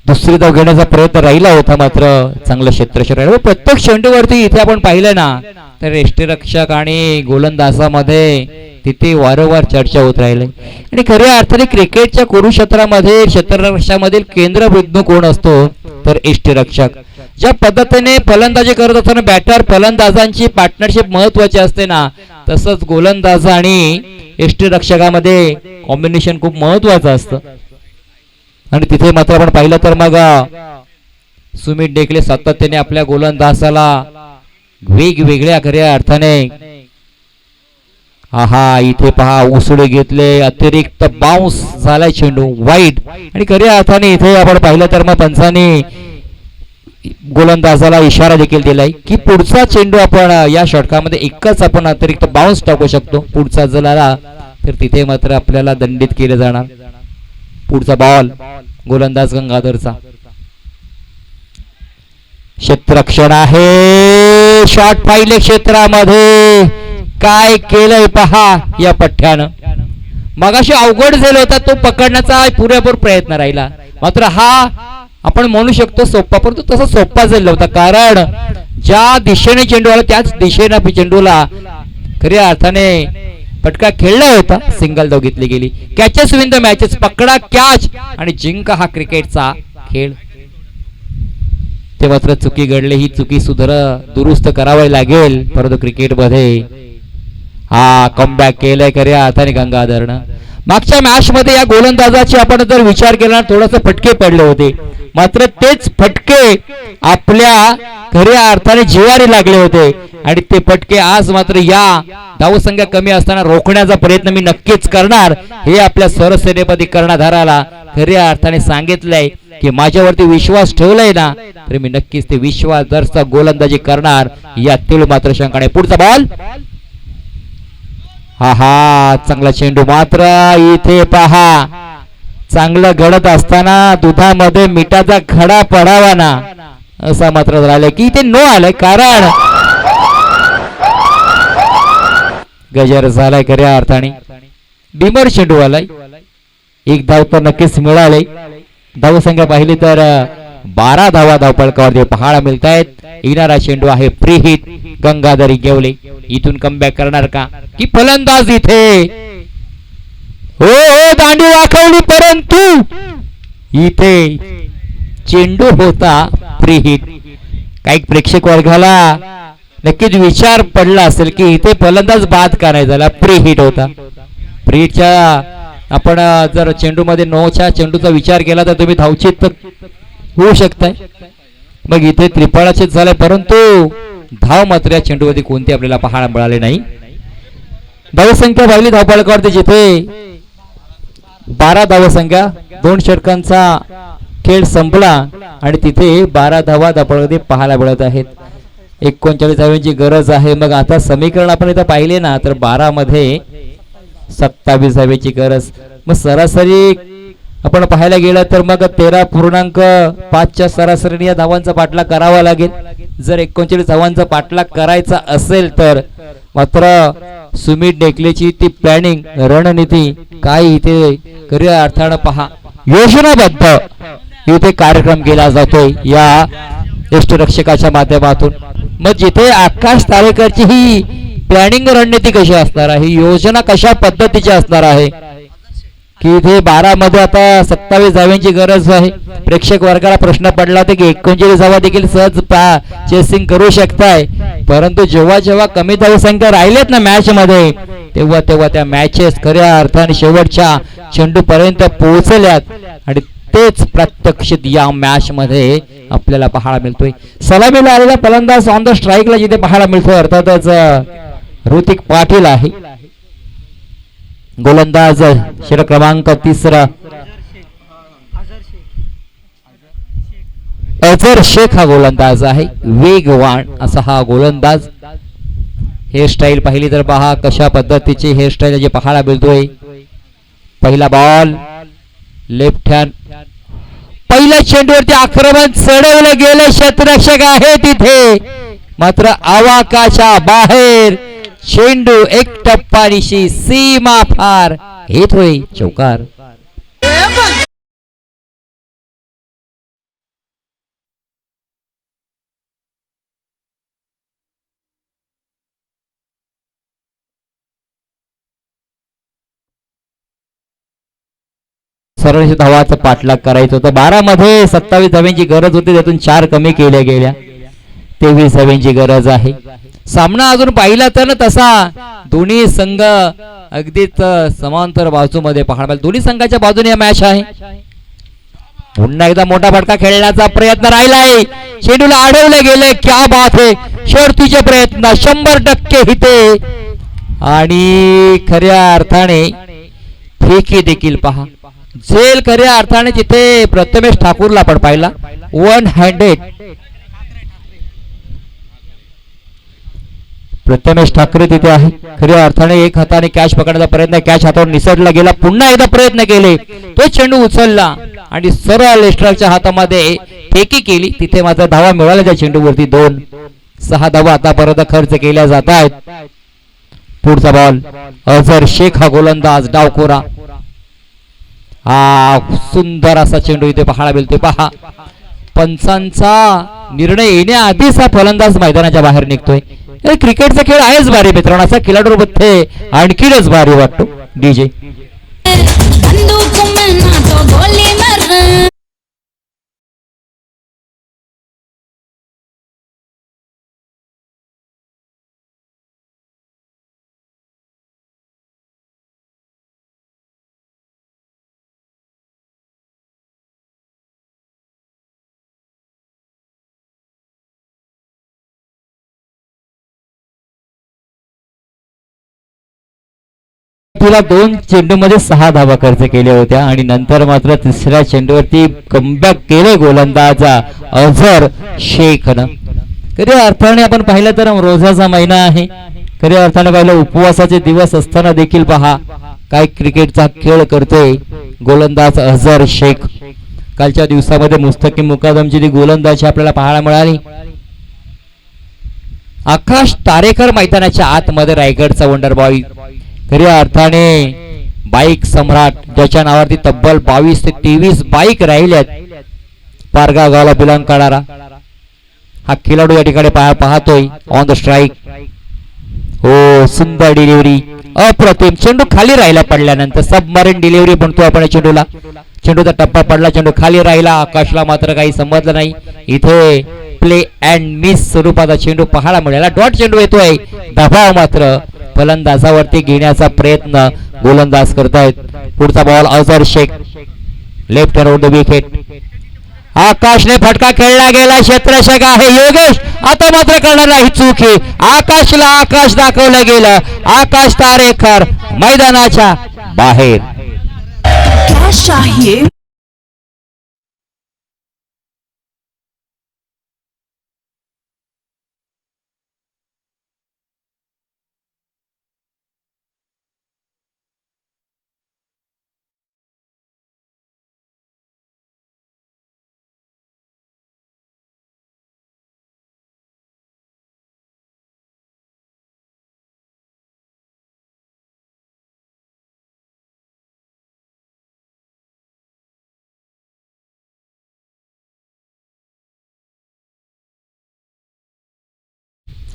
दुसरी धाव घेण्याचा प्रयत्न राहिला होता, मात्र चांगलं क्षेत्ररक्षण राहिलं. प्रत्येक चेंडूवरती इथे आपण पाहिलं ना तर यष्टीरक्षक आणि गोलंदाजामध्ये तिथे वारंवार चर्चा होत राहिली. आणि खऱ्या अर्थाने क्रिकेटच्या कुरुक्षेत्रामध्ये क्षेत्ररक्षणामधील केंद्रबिंदू कोण असतो तर यष्टीरक्षक. ज्या पद्धतीने फलंदाजी करत असताना बॅटर फलंदाजांची पार्टनरशिप महत्वाची असते ना, तसंच गोलंदाज आणि यष्टीरक्षकामध्ये कॉम्बिनेशन खूप महत्वाचं असतं. आणि तिथे मात्र आपण पाहिलं तर मग सुमित डेकले सातत्याने आपल्या गोलंदाजाला वेगवेगळ्या खऱ्या अर्थाने इथे पहा उसळे घेतले, अतिरिक्त बाउन्स झालाय चेंडू वाईट. आणि खऱ्या अर्थाने इथे आपण पाहिलं तर मग पंचांनी गोलंदाजाला इशारा देखील दिलाय की पुढचा चेंडू आपण या षटकामध्ये एकच आपण अतिरिक्त बाउन्स टाकू शकतो. पुढचा जर आला तर तिथे मात्र आपल्याला दंडित केले जाणार. पुढचा बॉल गोलंदाज गंगाधरचा. क्षेत्ररक्षण आहे, शॉट पाहिले क्षेत्रामध्ये, काय केलंय पहा या पठ्ठ्यानं. मगाशी अवघड झालं होता तो पकडण्याचा पुरेपूर प्रयत्न राहिला, मात्र हा आपण म्हणू शकतो सोप्पा, परंतु तसा सोप्पा झाला होता. कारण ज्या दिशेने चेंडू आला त्याच दिशेने चेंडूला खऱ्या अर्थाने फटका खेळला होता. सिंगल धाव घेतली गेली. कॅचेस विन द मॅचेस, पकडा कॅच आणि जिंका हा क्रिकेटचा खेळ. ते मात्र चुकी घडली, ही चुकी दुरुस्त करावी लागेल. परंतु क्रिकेटमध्ये कमबॅक केलंय खऱ्या अर्थाने गंगाधरनं. मागच्या मॅच मध्ये या गोलंदाजाचे आपण जर विचार केला थोडंसं फटके पडले होते, मात्र तेच फटके आपल्या खऱ्या अर्थाने जिवारी लागले होते. आणि ते फटके आज मात्र या धावसंख्या कमी असताना रोखण्याचा प्रयत्न मी नक्कीच करणार, हे आपल्या सरसेनेपदी कर्णधाराला खऱ्या अर्थाने सांगितलंय की माझ्यावरती विश्वास ठेवलाय ना तर मी नक्कीच ते विश्वासदर्शक गोलंदाजी करणार, यातील मात्र शंका नाही. पुढचा बॉल, चांगला चेंडू, मात्र इथे पहा चांगलं घडत असताना दुधामध्ये मिठाचा खडा पडावा ना असा मात्र झालाय की इथे नो आलाय. कारण गजर झालाय खऱ्या अर्थाने, डिमर चेंडू आलाय. एक धाव तर नक्कीच मिळाले. धावसंख्या पाहिली तर 12 धावा धावपळकावरती पाहायला मिळत आहेत. येणारा चेंडू आहे फ्री हिट, गंगाधर गेवले. इथून कमबॅक करणार का की फलंदाज इथे हो दांडी वाकवली, परंतु इथे चेंडू होता फ्री हिट. काही प्रेक्षक वर्गाला नक्कीच विचार पडला असेल की इथे फलंदाज बाद करायचा झाला, फ्री हिट होता. फ्री हिटच्या आपण जर चेंडू मध्ये 9च्या चेंडूचा विचार केला तर तुम्ही धावचित होऊ शकताय. मग इथे त्रिफळाचीत झालंय, परंतु धाव मात्र या चेंडूवरती कोणती आपल्याला पाहायला मिळाले नाही. धावसंख्या पाहिली धावपळकावरती जिथे 12 धावसंख्या, 2 षटकांचा खेळ संपला आणि तिथे 12 धावा धावपळकावरती पाहायला मिळत आहेत. 39 धावांची गरज आहे. मग आता समीकरण आपण इथं पाहिले ना तर 12 मध्ये 27 धावेची गरज. मग सरासरी आपण पाहायला गेलं तर मग 13.5च्या सरासरीने या धावांचा पाठलाग करावा लागेल. जर 39 धावांचा पाठलाग करायचा असेल तर मात्र सुमित डेकलेची ती प्लॅनिंग रणनीती काय इथे खऱ्या अर्थानं पहा योजनाबद्ध इथे कार्यक्रम केला जातोय या यष्टीरक्षकाच्या माध्यमातून. मग जिथे आकाश तारेकरची ही प्लॅनिंग रणनीती कशी असणार आहे, योजना कशा पद्धतीची असणार आहे की इथे 12 मध्ये आता 27 धाव्यांची गरज आहे. प्रेक्षक वर्गाला प्रश्न पडला होता की 39 धावा देखील सहज चेसिंग करू शकताय, परंतु जेव्हा जेव्हा कमी धावसंख्या राहिलेत ना मॅच मध्ये तेव्हा तेव्हा त्या मॅचेस खऱ्या अर्थाने शेवटच्या चेंडू पर्यंत पोहोचल्यात आणि तेच प्रत्यक्षित या मॅच मध्ये आपल्याला पाहायला मिळतोय. सलामीला आलेला फलंदाज ऑन द स्ट्राईकला जिथे पाहायला मिळतोय अर्थातच ऋतिक पाटील आहे. गोलंदाज षटक क्रमांक 3 अझर शेख हा गोलंदाज आहे. वेगवान असा हा गोलंदाज. हेअरस्टाईल पाहिली तर पहा कशा पद्धतीची हेअरस्टाईल जे पाहायला मिळतोय. पहिला बॉल लेफ्ट हँड, पहिल्या चेंडूवरती आक्रमण चढवलं गेलं. क्षेत्ररक्षक आहे तिथे, मात्र आवाकाच्या बाहेर चेंडू एक टप्पानिशी सीमा पार. हे थोडे चौकार. सरळ धावाचा पाठलाग करायचं होतं. 12 मध्ये 27 धाव्यांची गरज होती, त्यातून 4 कमी केल्या गेल्या. 23 धाव्यांची गरज आहे. सामना अजून पाहिला तर ना तसा दोन्ही संघ अगदीच समांतर बाजूमध्ये पाहायला, दोन्ही संघाच्या बाजूने मॅच आहे. पुन्हा एकदा मोठा फटका खेळण्याचा प्रयत्न राहिलाय, चेंडूला अडवलं गेलं. क्या बात आहे, शर्तीचे प्रयत्न 100% हिते आणि खऱ्या अर्थाने फेकी देखील पहा. झेल खऱ्या अर्थाने तिथे प्रथमेश ठाकूरला पण पाहिला. 1 हँडेड प्रथमेश ठाकरे तिथे आहे. खऱ्या अर्थाने एक हाताने कॅच पकडण्याचा प्रयत्न, कॅच हातावर निसटला गेला. पुन्हा एकदा प्रयत्न केले, तो चेंडू उचलला आणि सरळ लेस्टरच्या हातामध्ये फेकी केली. तिथे मात्र धावा मिळाल्या त्या चेंडूवरती. 2-6 धावा आतापर्यंत खर्च केल्या जात आहेत. पुढचा बॉल अझर शेख हा गोलंदाज डावकोरा. हा सुंदर असा चेंडू इथे पाहायला मिळतोय. पहा, पंचांचा निर्णय येण्याआधीच हा फलंदाज मैदानाच्या बाहेर निघतोय. क्रिकेटचा खेळ आहेच भारी मित्रांनो, असा खेळाडूमध्ये आणखीनच भारी वाटतो. डीजे तुला 2 चेंडूमध्ये 6 धावा खर्च केल्या होत्या आणि नंतर मात्र तिसऱ्या चेंडूवरती कमबॅक केले गोलंदाज अझर शेखनं. खऱ्या अर्थाने आपण पाहिलं तर रोजाचा महिना आहे. खऱ्या अर्थाने पाहिलं उपवासाचे दिवस असताना देखील पहा काय क्रिकेटचा खेळ करतोय गोलंदाज अझर शेख. कालच्या दिवसामध्ये मुस्तकीम मुकादमची ती गोलंदाजी आपल्याला पाहायला मिळाली. आकाश तारेकर मैदानाच्या आतमध्ये रायगडचा वंडर बॉय, खऱ्या अर्थाने बाईक सम्राट, ज्याच्या नावावरती तब्बल 22 ते 23 बाईक राहिल्यात. पारगाव गावाला बिलॉंग करणारा हा खेळाडू या ठिकाणी पाहतोय. ऑन द स्ट्राईक, हो सुंदर डिलिव्हरी, अप्रतिम. चेंडू खाली राहिला पडल्यानंतर सबमरीन डिलिव्हरी म्हणतो आपण चेंडूला. चेंडूचा टप्पा पडला, चेंडू खाली राहिला. आकाशला मात्र काही समजलं नाही. इथे प्ले अँड मिस स्वरूपाचा चेंडू पाहायला मिळाला. डॉट चेंडू येतोय. दबाव मात्र फलंदाजावरती घेण्याचा प्रयत्न गोलंदाज करतायत. पुढचा ball Azhar Shaikh, left hand the wicket. आकाशने फटका खेळला गेला. क्षेत्ररक्षक आहे योगेश, आता मात्र करणार नाही चूक. ही आकाशला आकाश दाखवलं गेलं. आकाश तारेकर मैदानाच्या बाहेर. क्या चाहिए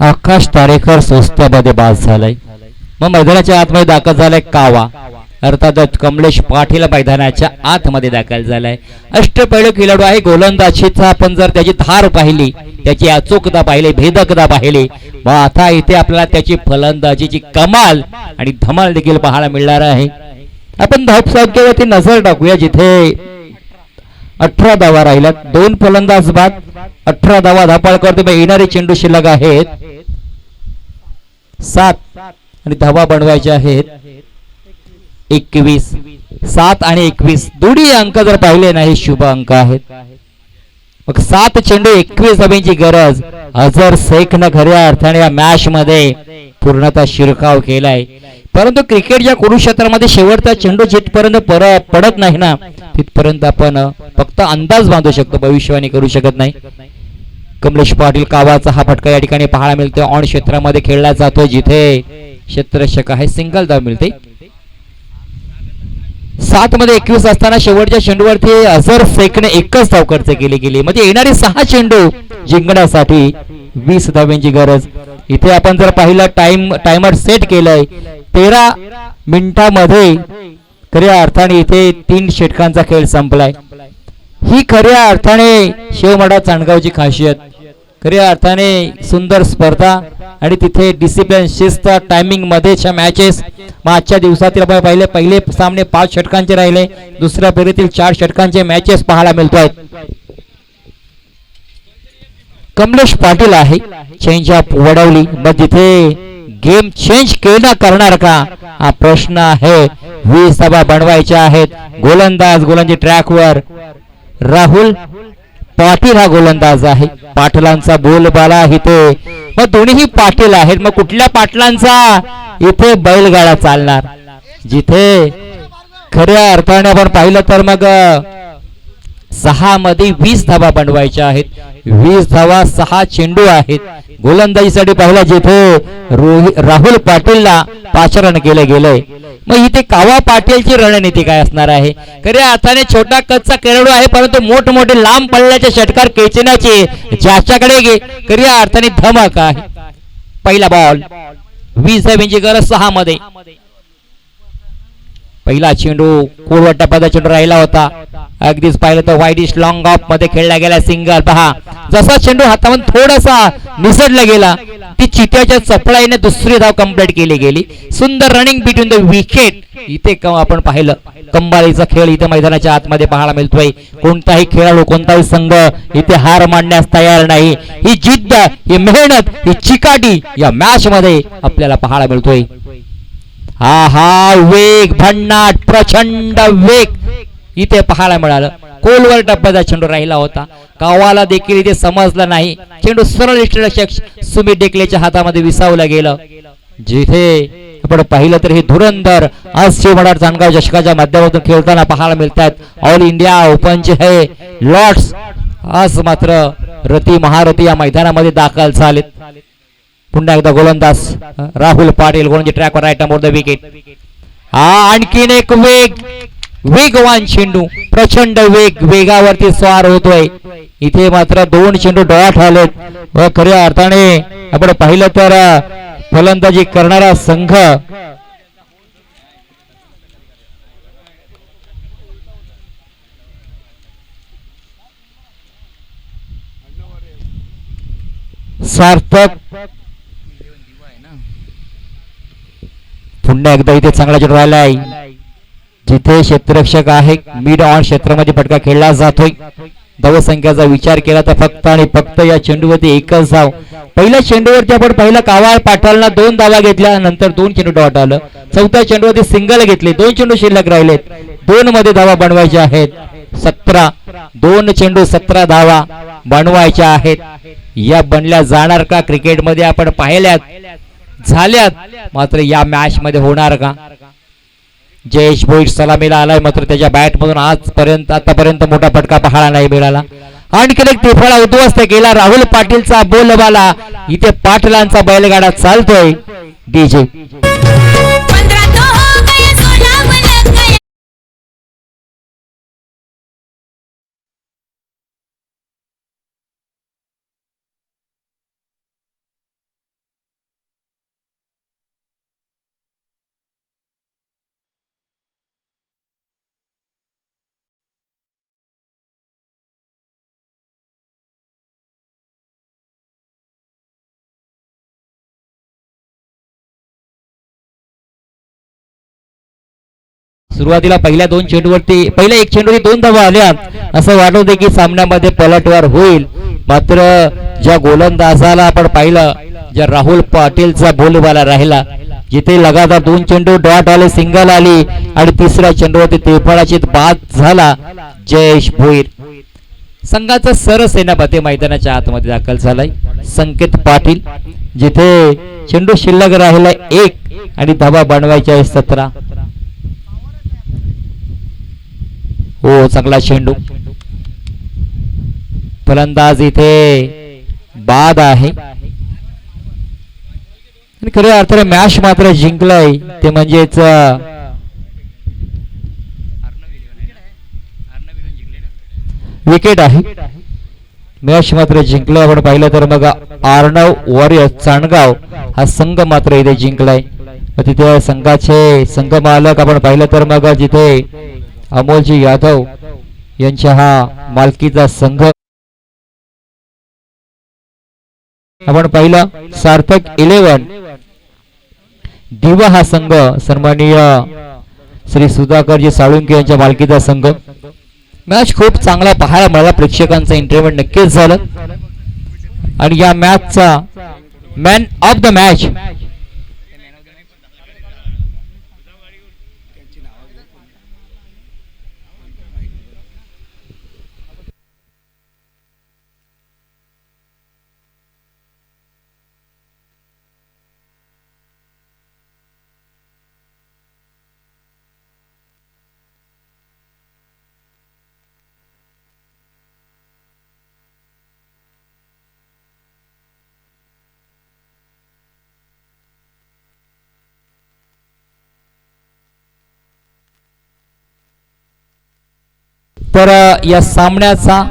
आकाश तारेकर स्वस्त्यामध्ये बाद झालाय. मग मैदानाच्या आतमध्ये दाखल झालाय कावा, अर्थातच कमलेश पाटील मैदानाच्या आतमध्ये दाखल झालाय. अष्टपैलू खेळाडू आहे. गोलंदाजीचा आपण जर त्याची धार पाहिली, त्याची अचूकता पाहिली, भेदकता पाहिली, मग आता इथे आपल्याला त्याची फलंदाजीची कमाल आणि धमाल देखील पाहायला मिळणार आहे. आपण धावसंख्येवरती नजर टाकूया. जिथे 18 धावा राहिल्यात, 2 फलंदाज बाद, 18 धावा धापाळ करतो. येणारे चेंडू शिल्लक आहेत 7 आणि धावा बनवायच्या आहेत 21. 7 आणि 21 दोन्ही अंक जर पाहिले नाही शुभ अंक आहेत. मग 7 चेंडू 21 धाब्यांची गरज. अझर शेखनं खऱ्या अर्थाने या मॅच मध्ये पूर्णतः शिरकाव केलाय. परंतु क्रिकेटच्या कुरुक्षेत्रामध्ये शेवटचा चेंडू जिथपर्यंत पडत नाही ना, तिथपर्यंत आपण फक्त अंदाज बांधू शकतो, भविष्यवाणी करू शकत नाही. कमलेश पाटील कावाचा हा फटका या ठिकाणी पाहायला मिळतो. ऑन क्षेत्रामध्ये खेळला जातो, जिथे क्षेत्ररक्षक आहे. सिंगल धाव मिळते. 7 मध्ये 21 असताना शेवटच्या चेंडूवरती अझर शेखने 1च धाव खर्च केली गेली. म्हणजे येणारे 6 चेंडू जिंकण्यासाठी 20 धाव्यांची गरज. इथे आपण जर पाहिलं टाइमर सेट केलंय 13 मिनिटांमध्ये खऱ्या अर्थाने इथे 3 षटकांचा खेळ संपलाय. ही खऱ्या अर्थाने शिवमडा चांडगावची खासियत. खऱ्या अर्थाने सुंदर स्पर्धा आणि तिथे डिसिप्लिन, शिस्त, टायमिंग मध्येच्या मॅचेस. आजच्या दिवसातील आपण पहिले सामने 5 षटकांचे राहिले, दुसऱ्या फेरीतील 4 षटकांचे मॅचेस पाहायला मिळतो आहेत. कमलेश पाटील आहे चेंज ऑफ वडवली, मग तिथे गेम चेंज केला करणार का हा प्रश्न आहे. 20 धावा बनवायच्या आहेत. गोलंदाजी ट्रॅकवर राहुल पाटील हा गोलंदाज आहे. पाटलांचा बोलबाला इथे, मग दोन्ही पाटील आहेत. मग कुठल्या पाटलांचा इथे बैलगाडा चालणार, जिथे खऱ्या अर्थाने आपण पाहिलं तर मग 6 मध्ये 20 धावा बनवायच्या आहेत. 20 धावा 6 चेंडू आहेत. गोलंदाजीसाठी पाहिलं जिथे राहुल पाटीलला पाचारण केलं गेलंय. मग इथे कावा पाटीलची रणनीती काय असणार आहे. खऱ्या अर्थाने छोटा कच्चा खेळाडू आहे, परंतु मोठमोठे लांब पल्ल्याचे षटकार खेचण्याचे ज्याच्याकडे खऱ्या अर्थाने धमक आहे. पहिला बॉल 20 धावांची गरज 6 मध्ये. पहिला चेंडू कोलवट टप्प्याचा चेंडू राहिला होता. अगदीच पाहिलं तर वाईडिश लॉंग ऑफ मध्ये खेळला गेला सिंगल. पहा जसा चेंडू हातामधून थोडासा निसटला गेला, ती चिट्याच्या चपळाईने दुसरी धाव कंप्लीट केली गेली. सुंदर रनिंग बिटवीन द विकेट. इथे आपण पाहिलं कंबाळीचा खेळ इथे मैदानाच्या आतमध्ये पाहायला मिळतोय. कोणताही खेळाडू, कोणताही संघ इथे हार मानण्यास तयार नाही. ही जिद्द, ही मेहनत, ही चिकाटी या मॅच मध्ये आपल्याला पाहायला मिळतोय. हा वेग, भन्नाट, प्रचंड वेग इथे पाहायला मिळालं. कोलवर टप्प्याचा चेंडू राहिला होता. कावाला देखील इथे समजलं नाही. चेंडू सरळ यष्टीरक्षक सुमित डेकलेच्या हातामध्ये विसावलं गेलं. जिथे आपण पाहिलं तर हे धुरंधर आज शिवमडा चांडगाव चषकाच्या माध्यमातून खेळताना पाहायला मिळतात. ऑल इंडिया ओपनचे हे लॉर्ड्स आज मात्र रती महारथी या मैदानामध्ये दाखल झालेत. पुन्हा एकदा गोलंदाज राहुल पाटील गोलंदाजी ट्रॅकवर राईट मोर द विकेट. आणखीन एक वेगवान चेंडू, प्रचंड वेगावरती स्वार होतोय. इथे मात्र 2 चेंडू डॉट आलेत व खऱ्या अर्थाने आपण पाहिलं तर फलंदाजी करणारा संघ सार्थक. पुन्हा एकदा इथे चांगला चेंडू राहिलाय. जिथे क्षेत्ररक्षक आहे मिड ऑन क्षेत्रामध्ये फटका खेळला जातोय. धावसंख्येचा विचार केला तर फक्त आणि फक्त या चेंडूवरती एकच धाव. पहिल्या चेंडूवरती आपण पहिला कावाळ पाटलांना 2 धावा घेतल्या, नंतर 2 चेंडू डॉट आलं. चौथ्या चेंडूवरती सिंगल घेतले. 2 चेंडू शिल्लक राहिलेत. 2 मध्ये धावा बनवायच्या आहेत. 17 2 चेंडू 17 धावा बनवायच्या आहेत. या बनल्या जाणार का क्रिकेटमध्ये आपण पाहिल्यात झाल्यात, मात्र या मॅच मध्ये होणार का. जयेश भोईर सलामीला आलाय, मात्र त्याच्या बॅट मधून आतापर्यंत मोठा फटका पाहायला नाही मिळाला. आणखी एक त्रिफळा उद्ध्वस्त केला राहुल पाटीलचा बोलबाला. इथे पाटलांचा बैलगाडा चालतोय. डीजे सुरुवातीला पहिल्या 2 चेंडूवरती पहिल्या 1 चेंडूवरती 2 धावा आल्या. असं वाटत होते की सामन्यामध्ये पलटवार होईल, मात्र ज्या गोलंदाजाला आपण पाहिलं, ज्या राहुल पाटीलचा बोलबाला राहिला, जिथे लगातार 2 चेंडू डॉट आले, सिंगल आली आणि तिसऱ्या चेंडूवरती त्रिफळाची बाद झाला जयेश भोईर. संघाचा सरसेनापती मैदानाच्या आतमध्ये दाखल झालाय संकेत पाटील. जिथे चेंडू शिल्लक राहिला 1 आणि धावा बनवायच्या 17. हो चांगला चेंडू. फलंदाज इथे बाद आहे आणि खऱ्या अर्थाने मॅच मात्र जिंकलाय ते म्हणजेच विकेट आहे. मॅच मात्र जिंकलाय. आपण पाहिलं तर मग आर्णव वॉरियर्स चांडगाव हा संघ मात्र इथे जिंकलाय. तिथे संघाचे संघ मालक आपण पाहिलं तर मग जिथे अमोलजी यादव यांच्या हा मालकीचा संघ आपण पाहिलं. सार्थक 11 दिवा हा संघ सन्माननीय श्री सुधाकरजी साळुंके यांच्या मालकीचा संघ. मॅच खूप चांगला पाहायला मिळाला. प्रेक्षकांचं एंटरटेनमेंट नक्कीच झालं. आणि या मॅचचा मॅन ऑफ द मॅच तर या सामन्याचा